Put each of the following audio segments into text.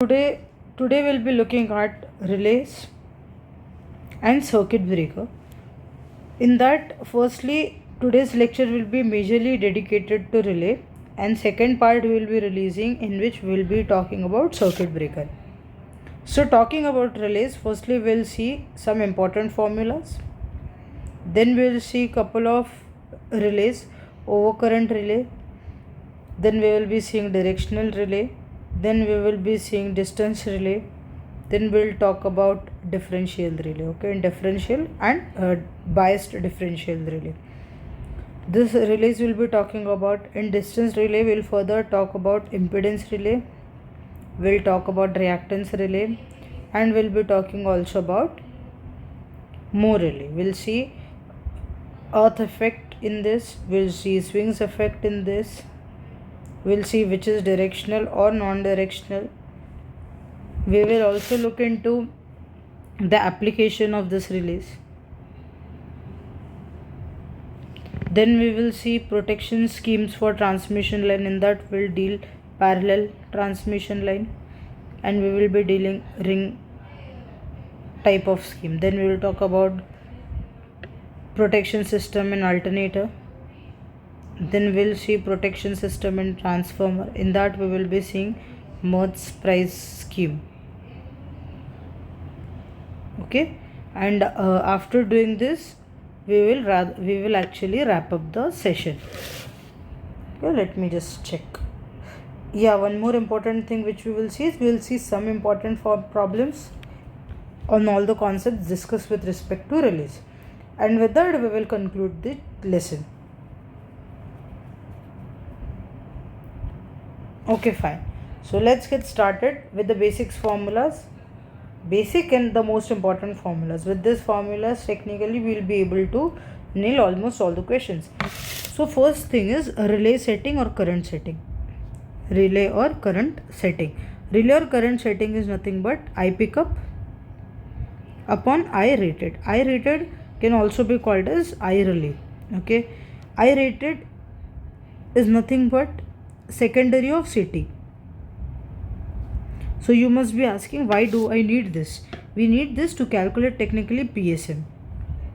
Today we'll be looking at relays and circuit breaker. In that, firstly, today's lecture will be majorly dedicated to relay, and second part we will be releasing in which we will be talking about circuit breaker. So talking about relays, firstly we'll see some important formulas. Then we'll see couple of relays, overcurrent relay. Then we will be seeing directional relay. Then we will be seeing distance relay. Then we'll talk about differential relay, okay, in differential and biased differential relay. This relays we'll be talking about. In distance relay, we'll further talk about impedance relay, we'll talk about reactance relay, and we'll be talking also about Moore relay. We'll see earth effect in this, we'll see swings effect in this, we'll see which is directional or non-directional. We will also look into the application of this relays. Then we will see protection schemes for transmission line. In that we'll deal parallel transmission line, and we will be dealing ring type of scheme. Then we will talk about protection system in alternator. Then we'll see protection system in transformer. In that we will be seeing Mertz price scheme. Okay, and after doing this we will actually wrap up the session. Okay, let me just check. Yeah, one more important thing which we will see is we will see some important problems on all the concepts discussed with respect to relays, and with that we will conclude the lesson. Okay, fine. So let's get started with the basics formulas. Basic and the most important formulas. With these formulas, technically we will be able to nail almost all the questions. So first thing is a relay setting or current setting. Relay or current setting. Relay or current setting is nothing but I pickup upon I rated. I rated can also be called as I relay. Okay, I rated is nothing but secondary of CT. So you must be asking, why do I need this? We need this to calculate technically PSM.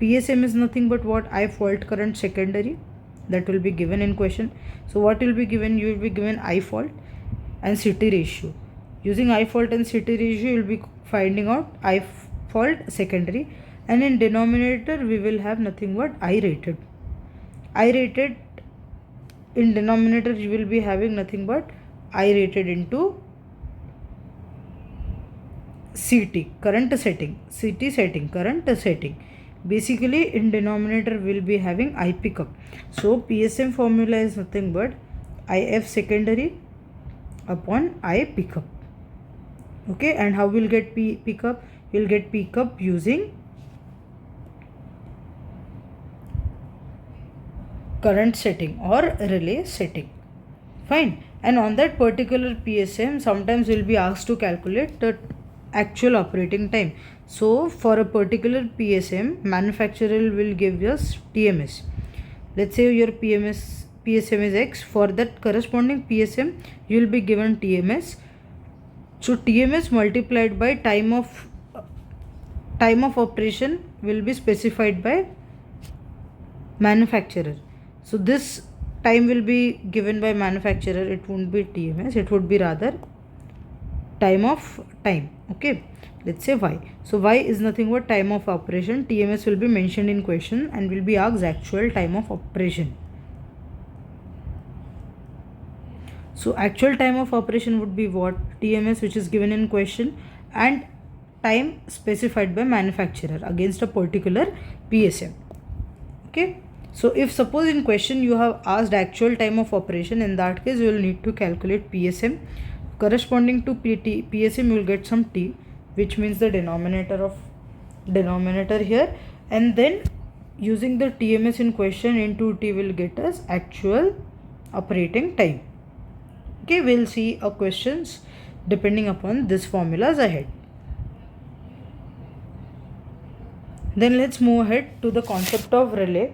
PSM is nothing but what? I fault current secondary, that will be given in question. So what will be given? You will be given I fault and CT ratio. Using I fault and CT ratio, you will be finding out I fault secondary, and in denominator we will have nothing but I rated. I rated in denominator you will be having nothing but I rated into CT, current setting, CT setting, current setting. Basically in denominator we will be having I pickup. So PSM formula is nothing but IF secondary upon I pickup. Okay, and how we'll get pickup? We'll get pickup using current setting or relay setting. Fine. And on that particular PSM, sometimes we'll be asked to calculate the actual operating time. So for a particular PSM, manufacturer will give us TMS. Let's say your PSM is X. For that corresponding PSM, you will be given TMS. So TMS multiplied by time of operation will be specified by manufacturer. So this time will be given by manufacturer. It won't be TMS, it would be rather time of time. Okay, let's say Y. So Y is nothing but time of operation. TMS will be mentioned in question and will be asked actual time of operation. So actual time of operation would be what? TMS, which is given in question, and time specified by manufacturer against a particular PSM. Okay, so if suppose in question you have asked actual time of operation, in that case you will need to calculate PSM. Corresponding to PSM you will get some T, which means the denominator here, and then using the TMS in question into T will get us actual operating time. Okay, we'll see questions depending upon these formulas ahead. Then let's move ahead to the concept of relay.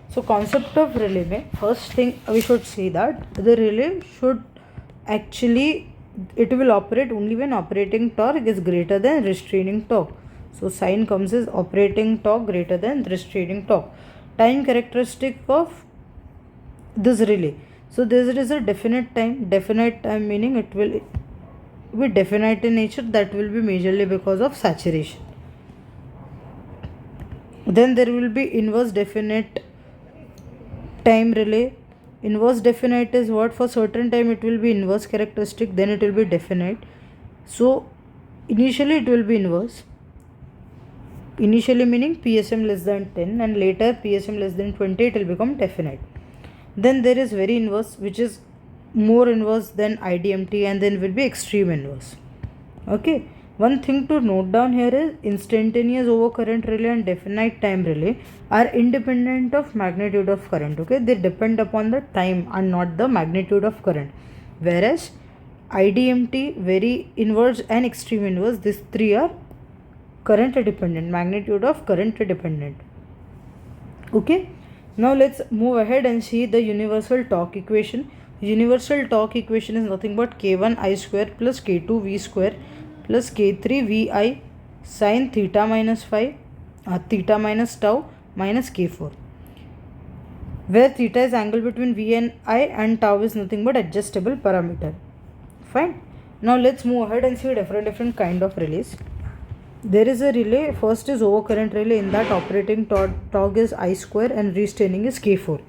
So concept of relay mein, first thing we should say that the relay should actually it will operate only when operating torque is greater than restraining torque. So sign comes as operating torque greater than restraining torque. Time characteristic of this relay. So there is a definite time meaning it will be definite in nature, that will be majorly because of saturation. Then there will be inverse definite time relay. Inverse definite is what? For certain time it will be inverse characteristic, then it will be definite. So initially it will be inverse. Initially meaning PSM less than 10, and later PSM less than 20 it will become definite. Then there is very inverse, which is more inverse than IDMT, and then will be extreme inverse. Okay. One thing to note down here is instantaneous overcurrent relay and definite time relay are independent of magnitude of current. Okay, they depend upon the time and not the magnitude of current. Whereas IDMT, very inverse and extreme inverse, these three are current dependent, magnitude of current dependent. Okay, now let's move ahead and see the universal torque equation. Universal torque equation is nothing but K1 I square plus K2 V square plus K3 Vi sin theta minus phi, theta minus tau minus K4, where theta is angle between V and I and tau is nothing but adjustable parameter. Fine. Now let's move ahead and see different kind of relays. There is a relay, first is overcurrent relay, in that operating torque is I square and restraining is K4.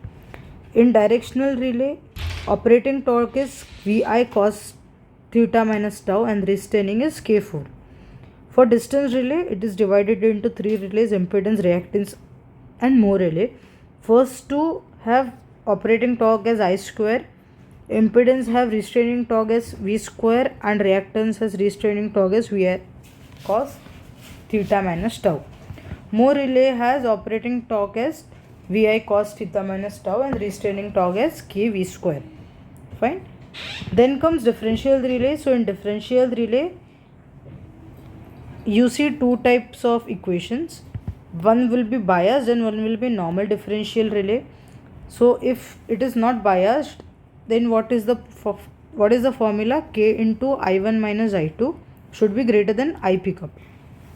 In directional relay, operating torque is Vi cos theta minus tau and restraining is K4. For distance relay, it is divided into three relays: impedance, reactance and more relay. First two have operating torque as I square, impedance have restraining torque as V square, and reactance has restraining torque as Vi cos theta minus tau. More relay has operating torque as Vi cos theta minus tau and restraining torque as Kv square. Fine. Then comes differential relay. So in differential relay, you see two types of equations. One will be biased and one will be normal differential relay. So if it is not biased, then what is the formula? K into I1 minus I2 should be greater than I pickup.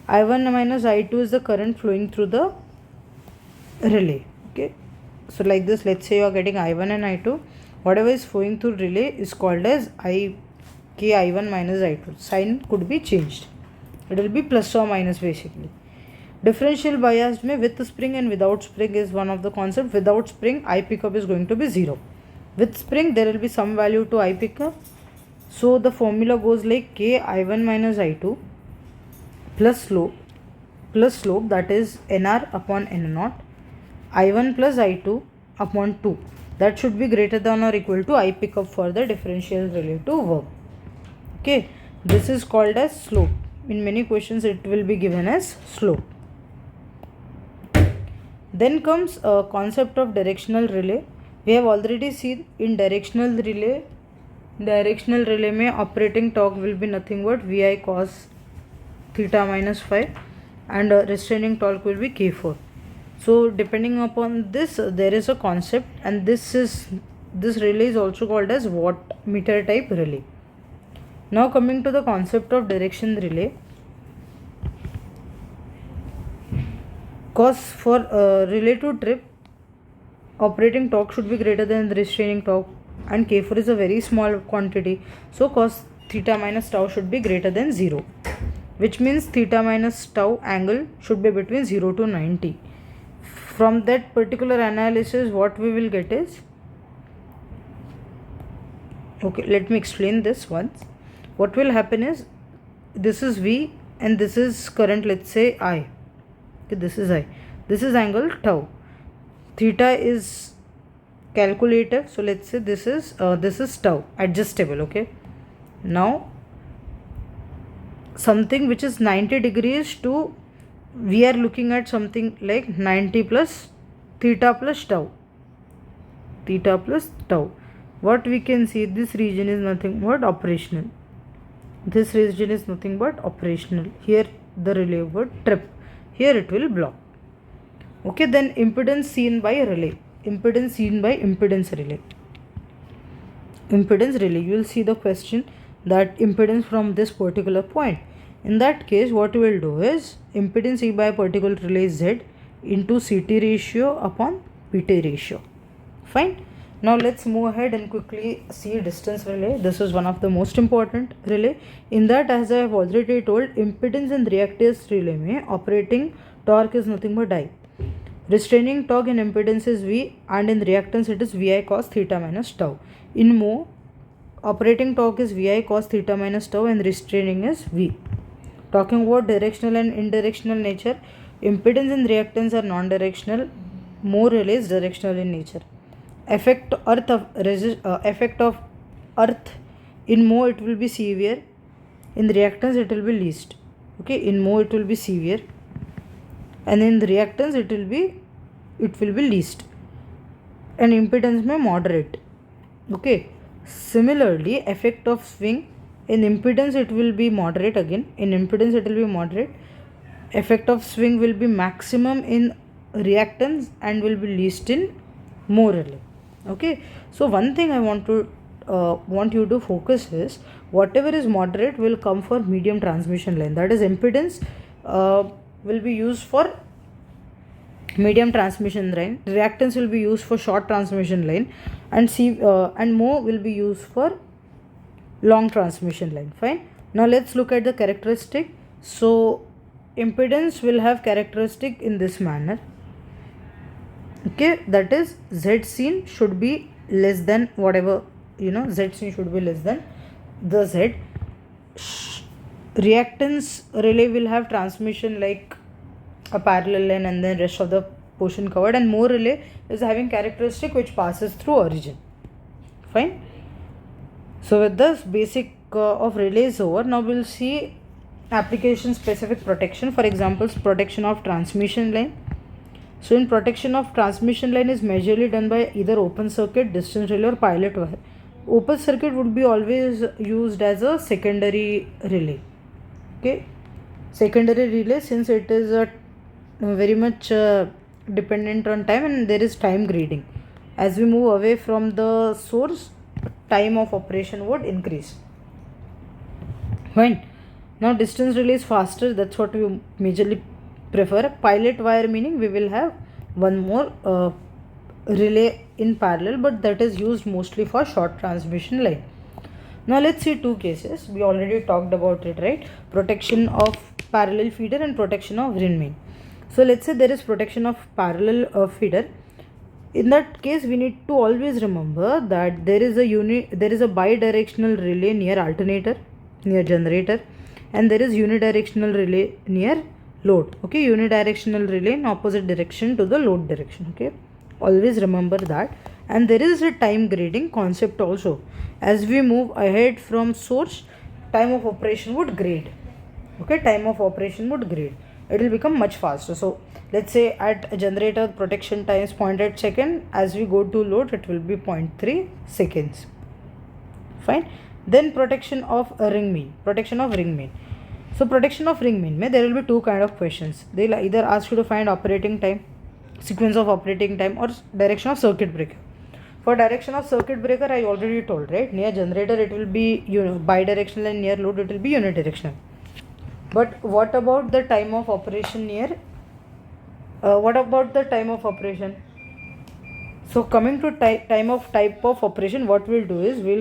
I1 minus I2 is the current flowing through the relay. Okay. So like this, let's say you are getting I1 and I2. Whatever is flowing through relay is called as I1 minus I2. Sign could be changed. It will be plus or minus basically. Differential biased में with spring and without spring is one of the concept. Without spring, I pickup is going to be 0. With spring, there will be some value to I pickup. So the formula goes like K I1 minus I2 plus slope, that is NR upon N0, I1 plus I2 upon 2. That should be greater than or equal to I pickup for the differential relay to work. Okay, this is called as slope. In many questions it will be given as slope. Then comes a concept of directional relay. We have already seen in directional relay में operating torque will be nothing but Vi cos theta minus phi and restraining torque will be K4. So depending upon this, there is a concept, and this relay is also called as wattmeter type relay. Now coming to the concept of direction relay. Cause for relay to trip, operating torque should be greater than the restraining torque, and K4 is a very small quantity. So cos theta minus tau should be greater than 0, which means theta minus tau angle should be between 0 to 90. From that particular analysis, what we will get is, okay, let me explain this once. What will happen is, this is V and this is current, let's say I. Okay, this is I. This is angle tau. Theta is calculated, so let's say this is tau, adjustable. Okay. Now something which is 90 degrees to, we are looking at something like 90 plus theta plus tau. What we can see, this region is nothing but operational. This region is nothing but operational. Here the relay would trip. Here it will block. Okay, then impedance seen by relay. Impedance seen by impedance relay. You will see the question. that impedance from this particular point. In that case, what we will do is impedance E by a particular relay is Z into CT ratio upon PT ratio. Fine. Now let's move ahead and quickly see distance relay. This is one of the most important relay. In that, as I have already told, impedance and reactance relay mein operating torque is nothing but I. Restraining torque in impedance is V, and in reactance it is Vi cos theta minus tau. In mho, operating torque is Vi cos theta minus tau and restraining is V. Talking about directional and indirectional nature, impedance and reactance are non-directional. Mho relay is directional in nature. Effect of earth in mho it will be severe, in reactance it will be least. Okay, in mho it will be severe, and in reactance it will be least, and impedance may moderate. Okay, similarly, effect of swing in impedance it will be moderate, again in impedance it will be moderate. Effect of swing will be maximum in reactance and will be least in mho relay. Okay, so one thing I want you to focus is whatever is moderate will come for medium transmission line, that is impedance will be used for medium transmission line, reactance will be used for short transmission line, and mho will be used for long transmission line. Fine. Now let's look at the characteristic. So impedance will have characteristic in this manner. Okay, that is Z seen should be less than whatever, Z seen should be less than the Z. Reactance relay will have transmission like a parallel line and then rest of the portion covered, and mho relay is having characteristic which passes through origin. Fine. So with this basic of relays over, now we'll see application specific protection. For example, protection of transmission line. So in protection of transmission line is majorly done by either open circuit, distance relay or pilot wire. Open circuit would be always used as a secondary relay. Okay, secondary relay, since it is very much dependent on time and there is time grading. As we move away from the source, time of operation would increase. Fine. Now distance relay is faster, that's what we majorly prefer. Pilot wire meaning we will have one more relay in parallel, but that is used mostly for short transmission line. Now let's see two cases. We already talked about it, right? Protection of parallel feeder and protection of ring main. So let's say there is protection of parallel feeder. In that case, we need to always remember that there is a bidirectional relay near alternator, near generator, and there is unidirectional relay near load. Okay, unidirectional relay in opposite direction to the load direction. Okay, always remember that. And there is a time grading concept also. As we move ahead from source, time of operation would grade. Okay, time of operation would grade. It will become much faster. So let's say at a generator protection time is 0.8 second. As we go to load, it will be 0.3 seconds. Fine. Then protection of a ring main. Protection of ring main. So protection of ring main, there will be two kind of questions. They'll either ask you to find operating time, sequence of operating time, or direction of circuit breaker. For direction of circuit breaker, I already told, right? Near generator it will be bidirectional and near load it will be unidirectional. But what about the time of operation near? What about the time of operation? So coming to type of operation, what we'll do is we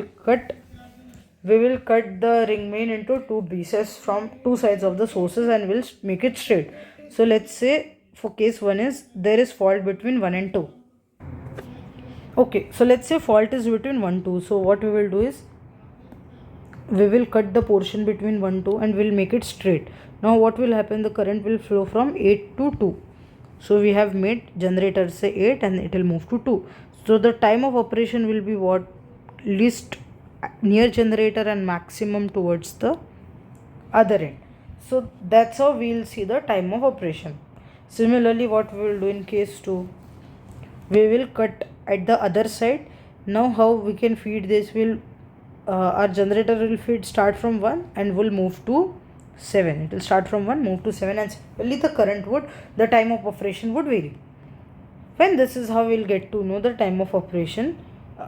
will cut the ring main into two pieces from two sides of the sources and we'll make it straight. So let's say for case 1 is there is fault between 1 and 2. Okay, so let's say fault is between 1 2. So what we will do is we will cut the portion between 1 2 and we'll make it straight. Now what will happen? The current will flow from 8 to 2. So we have made generator say 8 and it will move to 2. So the time of operation will be what? Least near generator and maximum towards the other end. So that's how we will see the time of operation. Similarly, what we will do in case 2, we will cut at the other side. Now how we can feed this? Our generator will feed start from 1 and will move to 7. It will start from 1, move to 7, and only the time of operation would vary. When this is how we'll get to know the time of operation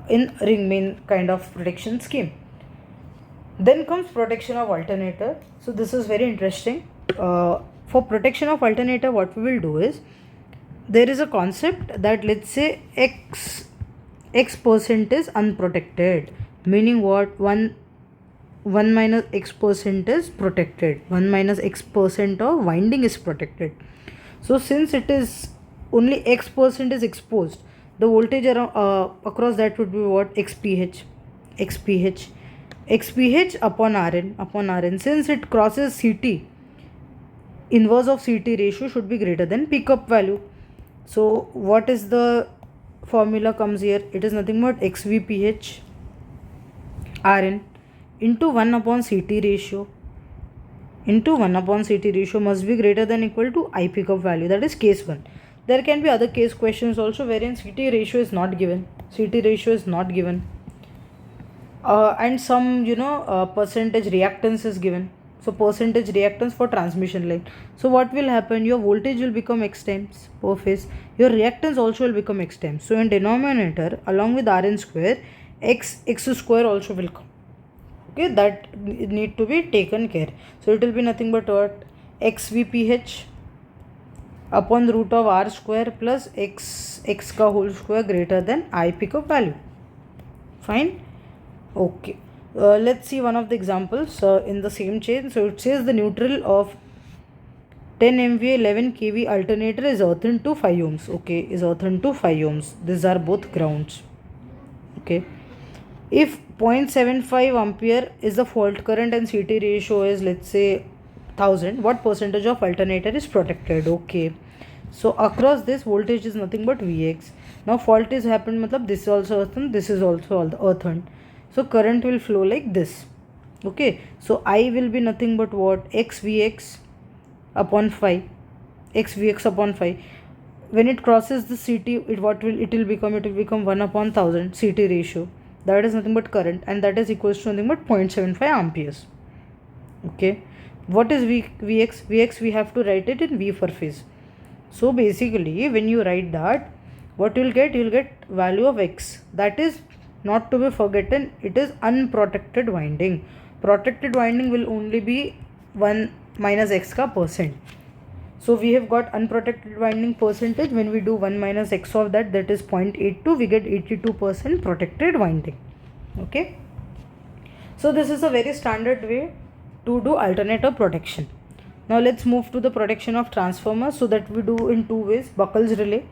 in ring main kind of protection scheme. Then comes protection of alternator. So this is very interesting. For protection of alternator, what we will do is, there is a concept that, let's say x percent is unprotected, meaning what? 1 minus x percent is protected, 1 minus x percent of winding is protected. So since it is only x percent is exposed, the voltage around, across that would be what? xph upon Rn. Since it crosses Ct, inverse of Ct ratio should be greater than peak up value. So what is the formula comes here? It is nothing but xvph Rn into 1 upon Ct ratio must be greater than equal to I peak up value. That is case 1. There can be other case questions also wherein Ct ratio is not given. And some percentage reactance is given. So percentage reactance for transmission line. So what will happen? Your voltage will become x times per phase. Your reactance also will become x times. So in denominator, along with Rn square, x square also will come. Okay, that need to be taken care. So it will be nothing but what? xvph upon root of r square plus x ka whole square greater than I peak of value. Fine. Okay. Let's see one of the examples in the same chain. So it says the neutral of 10 MVA 11 kV alternator is earthen to 5 ohms. Okay, is earthen to 5 ohms. These are both grounds. Okay. If 0.75 ampere is the fault current and CT ratio is, let's say, 1000, what percentage of alternator is protected? Okay. So across this voltage is nothing but Vx. Now fault is happened, matlab this is also earthened, this is also earthened. So current will flow like this. Okay. So I will be nothing but what? xvx upon 5. When it crosses the CT, it will become 1 upon 1000 CT ratio. That is nothing but current, and that is equals to nothing but 0.75 amperes. Okay. What is Vx? Vx we have to write it in V for phase. So basically when you write that, what you will get? You will get value of x. That is not to be forgotten, it is unprotected winding. Protected winding will only be 1 minus x ka percent. So we have got unprotected winding percentage. When we do 1 minus x of that is 0.82, we get 82% protected winding. Okay. So this is a very standard way to do alternator protection. Now let's move to the protection of transformer. So that we do in two ways. Buckles relay.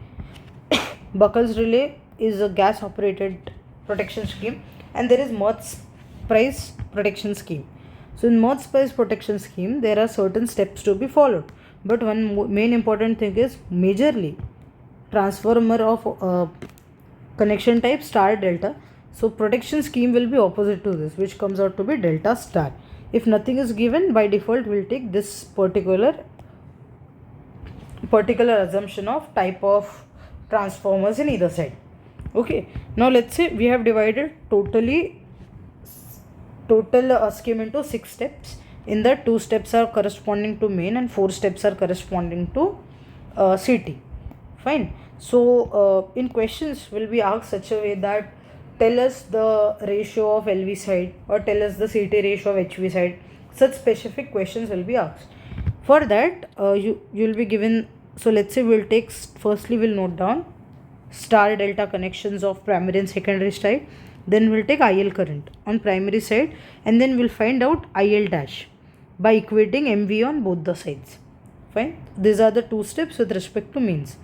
Buckles relay is a gas operated protection scheme, and there is Mertz price protection scheme. So in Mertz price protection scheme, there are certain steps to be followed. But one main important thing is majorly transformer of connection type star delta. So protection scheme will be opposite to this, which comes out to be delta star. If nothing is given, by default we'll take this particular assumption of type of transformers in either side. Okay. Now let's say we have divided total scheme into 6 steps. In that 2 steps are corresponding to main and 4 steps are corresponding to CT. Fine. So in questions will be asked such a way that tell us the ratio of LV side or tell us the CT ratio of HV side. Such specific questions will be asked. For that you will be given. So let's say we'll take, firstly we'll note down star delta connections of primary and secondary side. Then we'll take IL current on primary side, and then we'll find out IL dash by equating MV on both the sides. Fine. These are the 2 steps with respect to means.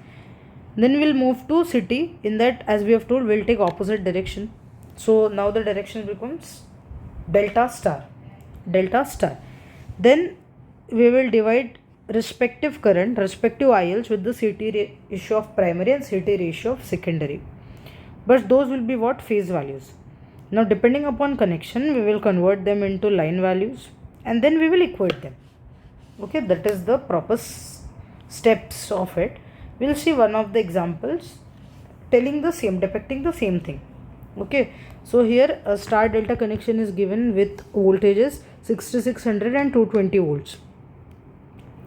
Then we'll move to CT. In that, as we have told, we'll take opposite direction. So now the direction becomes delta star. Then we will divide respective current, respective ILs with the CT ratio of primary and CT ratio of secondary. But those will be what? Phase values. Now depending upon connection, we will convert them into line values and then we will equate them. Okay, that is the proper steps of it. We'll see one of the examples depicting the same thing. Okay, so here a star delta connection is given with voltages 6600 and 220 volts.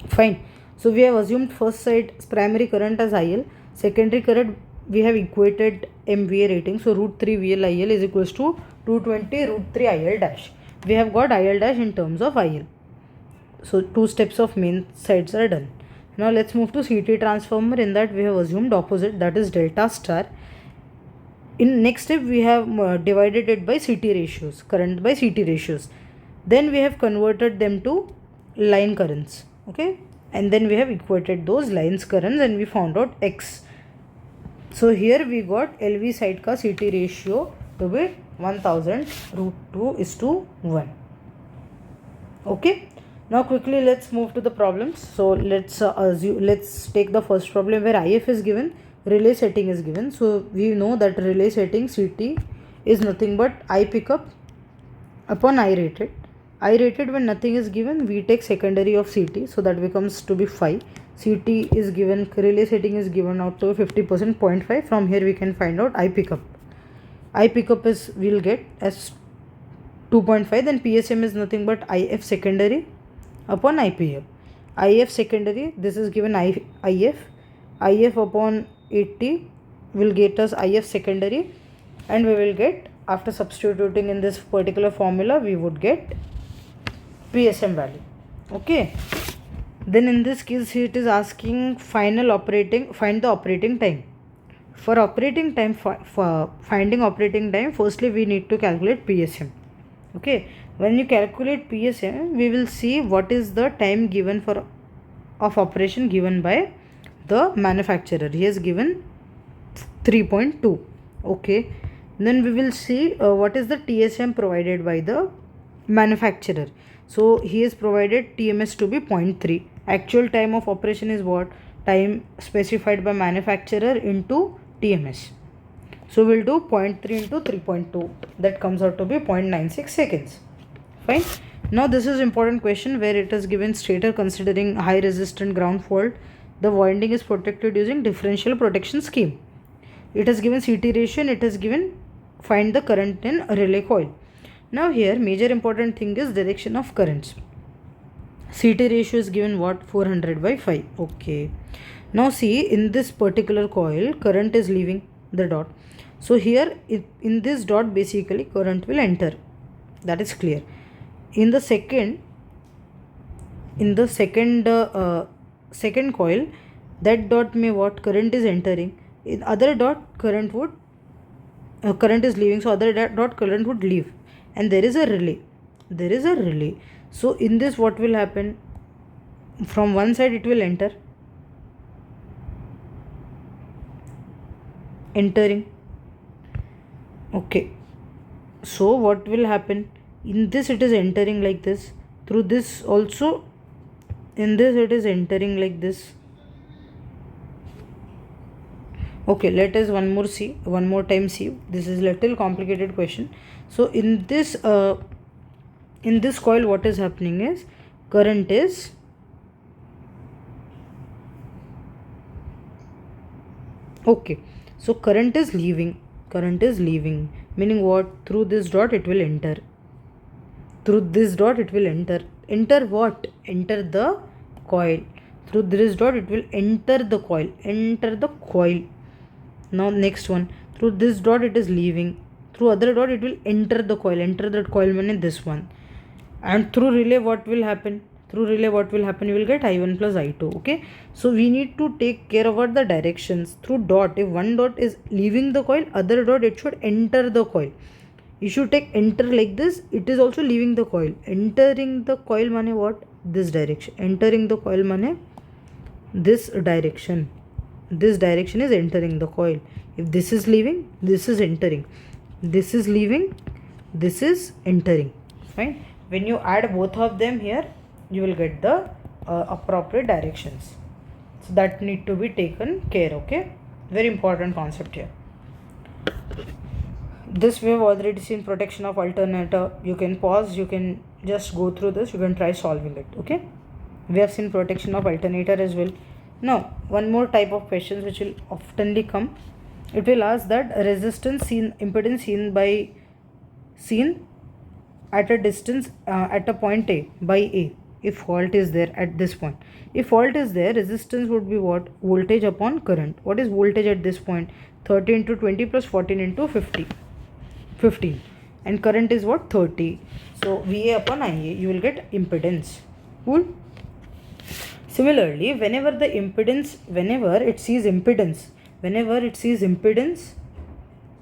Fine. So we have assumed first side primary current as IL, secondary current we have equated MVA rating. So root 3 VL IL is equals to 220 root 3 IL dash. we have got IL dash in terms of IL. So 2 steps of main sides are done. Now let's move to CT transformer. In that we have assumed opposite, that is delta star. In next step we have divided it by CT ratios, current by CT ratios. Then we have converted them to line currents, okay, and then we have equated those lines currents and we found out X. So here we got LV side ka CT ratio to be 1000 root 2:1. Okay. Now quickly let's move to the problems. So let's take the first problem where IF is given, relay setting is given. So we know that relay setting CT is nothing but I pickup upon I rated. I rated, when nothing is given, we take secondary of CT, so that becomes to be 5. CT is given, relay setting is given out to 50%, 0.5. From here we can find out I pickup. I pickup is, we'll get as 2.5. Then PSM is nothing but IF secondary upon IPF. IF secondary, this is given IF upon 80 will get us IF secondary, and we will get, after substituting in this particular formula, we would get PSM value. Okay. Then in this case it is asking find the operating time. For operating time, for finding operating time, firstly we need to calculate PSM. Okay. When you calculate PSM, we will see what is the time given of operation given by the manufacturer. He has given 3.2. Okay. Then we will see what is the TSM provided by the manufacturer. So he has provided TMS to be 0.3. Actual time of operation is what? Time specified by manufacturer into TMS. So we'll do 0.3 into 3.2. That comes out to be 0.96 seconds. Fine. Now this is important question where it is given stator considering high resistant ground fault. The winding is protected using differential protection scheme. It has given CT ratio and it has given find the current in a relay coil. Now here major important thing is direction of currents. CT ratio is given what? 400 by 5. Okay. Now see, in this particular coil current is leaving the dot. So here in this dot basically current will enter. That is clear. In the second coil, that dot may what? Current is entering. In other dot current is leaving. So other dot current would leave. And there is a relay. So in this what will happen? From one side it will entering. Okay. So what will happen? In this it is entering like this. Through this also, in this it is entering like this. Okay, let us one more time see. This is little complicated question. So in this coil what is happening is current is okay. So current is leaving, meaning what? Through this dot it will enter. Enter what? Enter the coil. Through this dot it will enter the coil. Now next one, through this dot it is leaving. Through other dot it will enter the coil. Enter that coil means this one. And through relay what will happen? You will get I1 plus I2. Okay. So we need to take care of what the directions. Through dot, if one dot is leaving the coil, other dot it should enter the coil. You should take enter like this. It is also leaving the coil. Entering the coil means what? This direction. Entering the coil means this direction. This direction is entering the coil. If this is leaving, this is entering. This is leaving, this is entering. Fine. When you add both of them here, you will get the appropriate directions. So that need to be taken care. Okay. Very important concept here. This we have already seen protection of alternator. You can pause. You can just go through this. You can try solving it. Okay. We have seen protection of alternator as well. Now one more type of questions which will oftenly come. It will ask that resistance impedance seen at a distance at a point A by A, if fault is there at this point. If fault is there, resistance would be what? Voltage upon current. What is voltage at this point? 30 into 20 plus 14 into 15. and current is what, 30. So VA upon IA, you will get impedance. Cool. Similarly, whenever it sees impedance,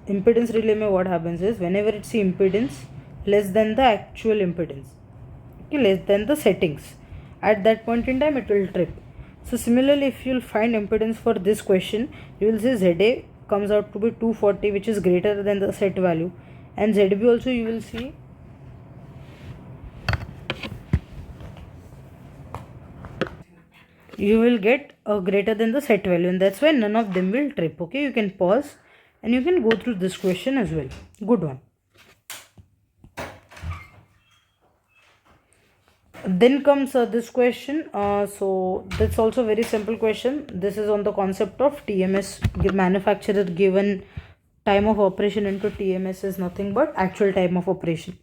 impedance relay mein what happens is, whenever it sees impedance less than the actual impedance, okay, less than the settings, at that point in time it will trip. So similarly, if you will find impedance for this question, you will see ZA comes out to be 240, which is greater than the set value, and ZB also you will see you will get a greater than the set value, and that's why none of them will trip. Okay, you can pause and you can go through this question as well. Good one. Then comes this question. So that's also very simple question. This is on the concept of TMS. Manufacturer given time of operation into TMS is nothing but actual time of operation.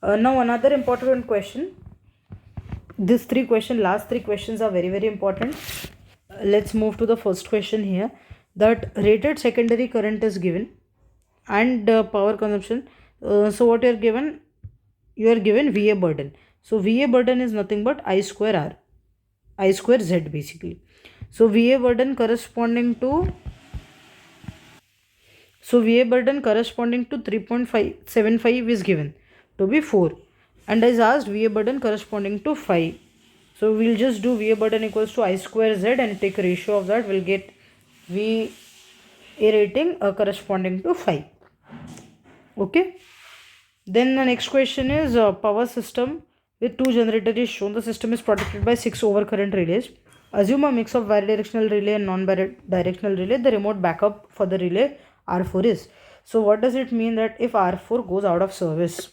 Now another important question. Last three questions are very, very important. Let's move to the first question here. That rated secondary current is given and power consumption. So what you are given? You are given VA burden. So VA burden is nothing but I square R, I square Z basically. So VA burden corresponding to 3.75 is given to be 4, and is asked VA burden corresponding to 5. So we'll just do VA burden equals to I square Z and take a ratio of that. We'll get VA rating corresponding to 5. Okay. Then the next question is power system with 2 generators is shown. The system is protected by 6 overcurrent relays. Assume a mix of bidirectional relay and non-bidirectional relay. The remote backup for the relay R4 is. So what does it mean that if R4 goes out of service,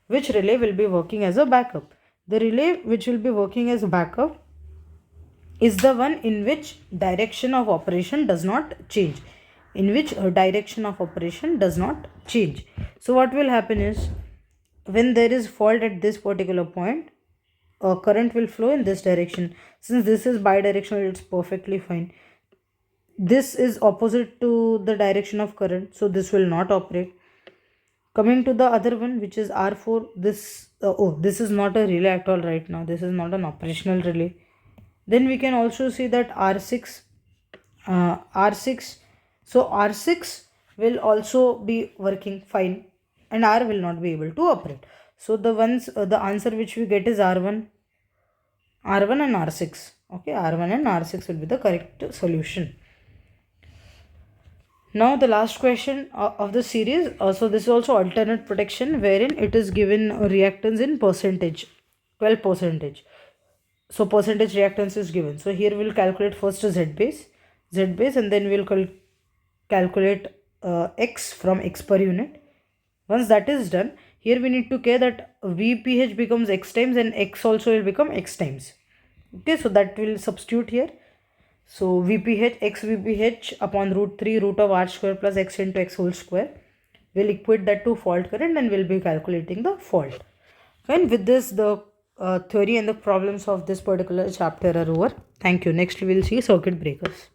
which relay will be working as a backup? The relay which will be working as backup is the one in which direction of operation does not change. So what will happen is, when there is fault at this particular point, current will flow in this direction. Since this is bidirectional, it's perfectly fine. This is opposite to the direction of current, so this will not operate. Coming to the other one, which is R4, this is not a relay at all right now. This is not an operational relay. Then we can also see that R6. So R6 will also be working fine, and R will not be able to operate. So the answer which we get is R1 and R6. Okay, R1 and R6 will be the correct solution. Now the last question of the series. So this is also alternate protection, wherein it is given reactance in percentage, 12%. So percentage reactance is given. So here we'll calculate first Z base, and then we'll calculate X from X per unit. Once that is done, here we need to care that VPH becomes X times and X also will become X times. Okay, so that will substitute here. So VPH, X VPH upon root 3 root of R square plus X into X whole square. We'll equate that to fault current and we'll be calculating the fault. And with this, the theory and the problems of this particular chapter are over. Thank you. Next we will see circuit breakers.